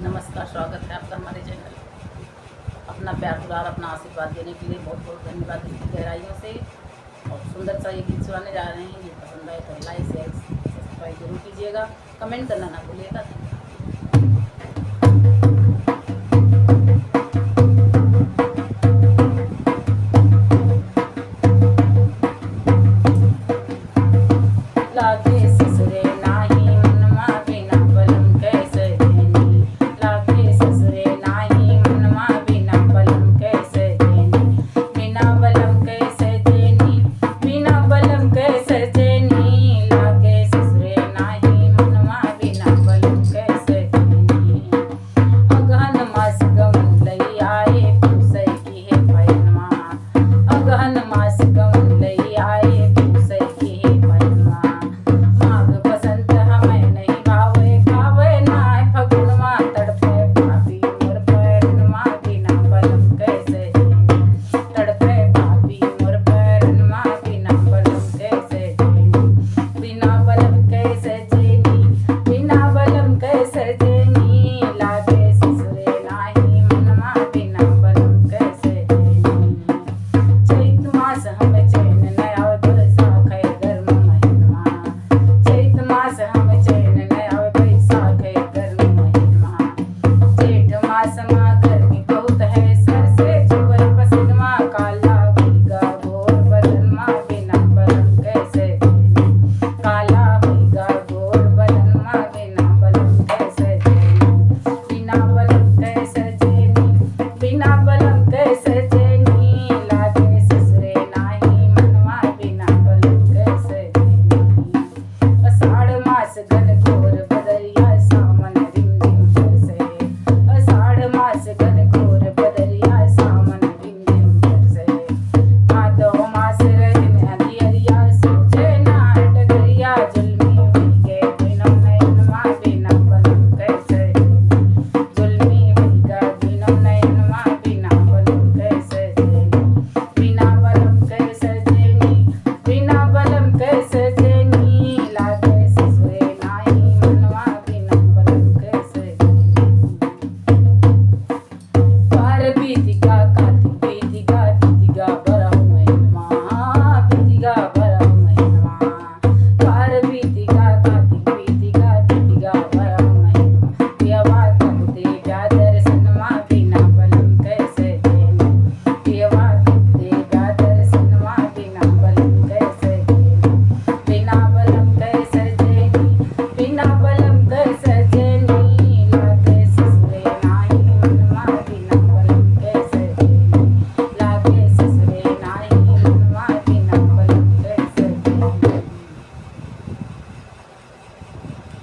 नमस्कार, स्वागत है आपका हमारे चैनल। अपना प्यार दुलार, अपना आशीर्वाद देने के लिए बहुत बहुत धन्यवाद इसकी गहराइयों से। और सुंदर सा ये गीत सुनाने जा रहे हैं। ये पसंद आए तो लाइक शेयर सब्सक्राइब जरूर कीजिएगा, कमेंट करना ना भूलिएगा।